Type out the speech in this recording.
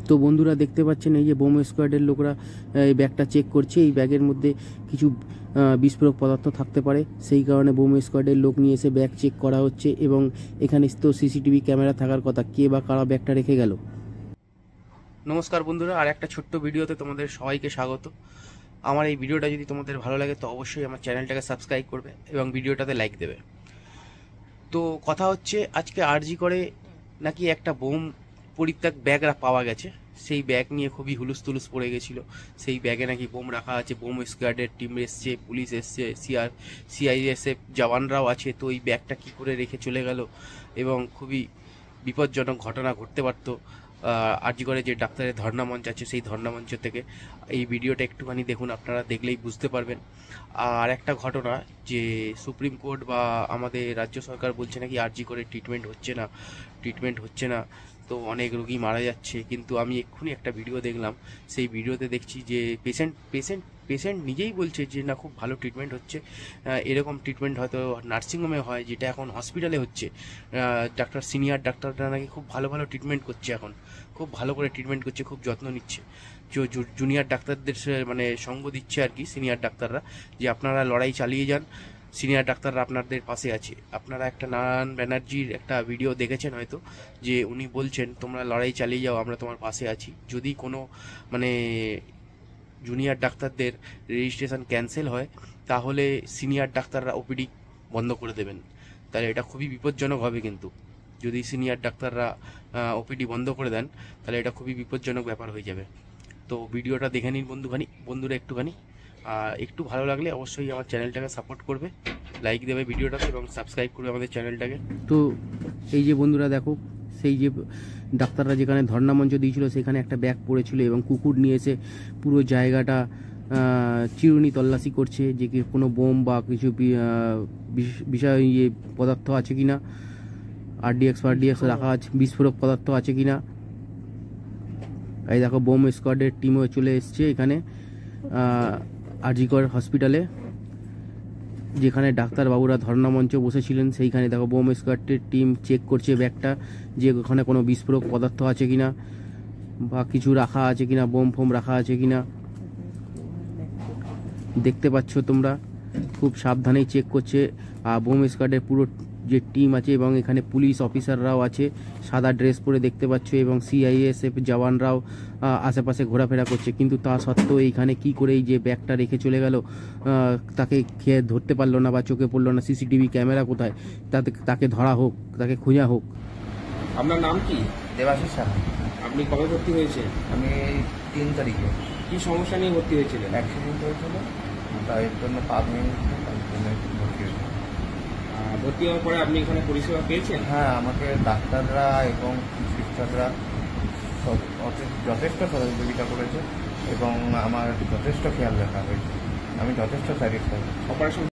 তো বন্ধুরা দেখতে পাচ্ছেন এই যে বোম স্কোয়াডের লোকরা এই ব্যাগটা চেক করছে। এই ব্যাগের মধ্যে কিছু বিস্ফোরক পদার্থ থাকতে পারে, সেই কারণে বোম স্কোয়াডের লোক নিয়ে এসে ব্যাগ চেক করা হচ্ছে। এবং এখানে তো সিসিটিভি ক্যামেরা থাকার কথা, কে বা কারা ব্যাগটা রেখে গেল। নমস্কার বন্ধুরা, আর একটা ছোট্ট ভিডিওতে তোমাদের সবাইকে স্বাগত। আমার এই ভিডিওটা যদি তোমাদের ভালো লাগে তো অবশ্যই আমার চ্যানেলটাকে সাবস্ক্রাইব করবে এবং ভিডিওটাতে লাইক দেবে। তো কথা হচ্ছে, আজকে আরজি করে নাকি একটা বোম পরিত্যাগ ব্যাগ পাওয়া গেছে। সেই ব্যাগ নিয়ে খুবই হুলুস তুলুস পড়ে গেছিলো। সেই ব্যাগে নাকি বোম রাখা আছে। বোম স্কোয়াডের টিম এসছে, পুলিশ এসছে, সিআইএসএফ জওয়ানরাও আছে। তো এই ব্যাগটা কী করে রেখে চলে গেল এবং খুবই বিপজ্জনক ঘটনা ঘটতে পারতো। আরজি করে যে ডাক্তারের ধর্ণা মঞ্চ আছে, সেই ধর্ণা মঞ্চ থেকে এই ভিডিওটা একটুখানি দেখুন, আপনারা দেখলেই বুঝতে পারবেন। আর একটা ঘটনা, যে সুপ্রিম কোর্ট বা আমাদের রাজ্য সরকার বলছে নাকি আরজি করে ট্রিটমেন্ট হচ্ছে না, তো অনেক রোগী মারা যাচ্ছে। কিন্তু আমি এক্ষুনি একটা ভিডিও দেখলাম, সেই ভিডিওতে দেখছি যে পেশেন্ট নিজেই বলছে যে না, খুব ভালো ট্রিটমেন্ট হচ্ছে। এরকম ট্রিটমেন্ট হয়তো নার্সিংহোমে হয়, যেটা এখন হসপিটালে হচ্ছে। সিনিয়র ডাক্তাররা নাকি খুব ভালো ট্রিটমেন্ট করছে, এখন খুব ভালো করে ট্রিটমেন্ট করছে, খুব যত্ন নিচ্ছে। জুনিয়র ডাক্তারদের মানে সঙ্গ দিচ্ছে আর কি সিনিয়র ডাক্তাররা, যে আপনারা লড়াই চালিয়ে যান, সিনিয়র ডাক্তাররা আপনাদের পাশে আছে। আপনারা একটা নারায়ণ ব্যানার্জির একটা ভিডিও দেখেছেন হয়তো, যে উনি বলছেন তোমরা লড়াই চালিয়ে যাও, আমরা তোমার পাশে আছি। যদি কোনো মানে জুনিয়র ডাক্তারদের রেজিস্ট্রেশন ক্যান্সেল হয়, তাহলে সিনিয়র ডাক্তাররা ওপিডি বন্ধ করে দেবেন। তাহলে এটা খুবই বিপজ্জনক হবে। কিন্তু যদি সিনিয়র ডাক্তাররা ওপিডি বন্ধ করে দেন, তাহলে এটা খুবই বিপজ্জনক ব্যাপার হয়ে যাবে। তো ভিডিওটা দেখে নিন বন্ধুরা একটুখানি। একটু ভালো লাগলে অবশ্যই আমার চ্যানেলটাকে সাপোর্ট করবে, লাইক দেবে ভিডিওটাকে এবং সাবস্ক্রাইব করবে আমাদের চ্যানেলটাকে। তো এই যে বন্ধুরা দেখো, সেই যে ডাক্তাররা যেখানে ধর্ণা মঞ্চ দিয়েছিল, সেখানে একটা ব্যাগ পড়েছিল এবং কুকুর নিয়ে এসে পুরো জায়গাটা চিরুনি তল্লাশি করছে, যে কি কোনো বোম বা কিছু বিষয় পদার্থ আছে কিনা, আরডিএক্স রাখা আছে, বিস্ফোরক পদার্থ আছে কিনা। এই দেখো বোম স্কোয়াডের টিমও চলে এসছে এখানে আরজি কর হসপিটালে, যেখানে ডাক্তারবাবুরা ধর্ণা মঞ্চে বসেছিলেন। সেইখানে দেখো বোম স্কোয়াডের টিম চেক করছে ব্যাগটা, যে ওখানে কোনো বিস্ফোরক পদার্থ আছে কিনা বা কিছু রাখা আছে কিনা, বোম ফোম রাখা আছে কিনা। দেখতে পাচ্ছ তোমরা, খুব সাবধানেই চেক করছে। আর বোম স্কোয়াডের পুরো যে টিম আছে এবং এখানে পুলিশ অফিসাররাও আছে, সাদা ড্রেস পরে দেখতে পাচ্ছ, এবং সিআইএসএফ জওয়ানরাও আশেপাশে ঘোরাফেরা করছে। কিন্তু তা সত্ত্বেও এইখানে কি করে এই যে ব্যাগটা রেখে চলে গেল, তাকে খেয়ে ধরতে পারলো না বা চোখে পড়লো না। সিসিটিভি ক্যামেরা কোথায়, তাকে ধরা হোক, তাকে খোঁজা হোক। আপনার নাম কি? দেবাশিস সাহা। আপনি কবে ভর্তি হয়েছে? আমি 3 তারিখে। কি সমস্যা নিয়ে ভর্তি হয়েছিলেন? অ্যাক্সিডেন্ট হয়েছিল, তাই জন্য পা ভেঙে গেছিল, তাই জন্য ভর্তি হয়েছিল। ভর্তি হওয়ার পরে আপনি এখানে পরিষেবা পেয়েছেন? হ্যাঁ, আমাকে ডাক্তাররা এবং সিস্টাররা যথেষ্ট সহযোগিতা করেছে এবং আমার যথেষ্ট খেয়াল রাখা হয়েছে। আমি যথেষ্ট স্যাটিসফাইড। অপারেশন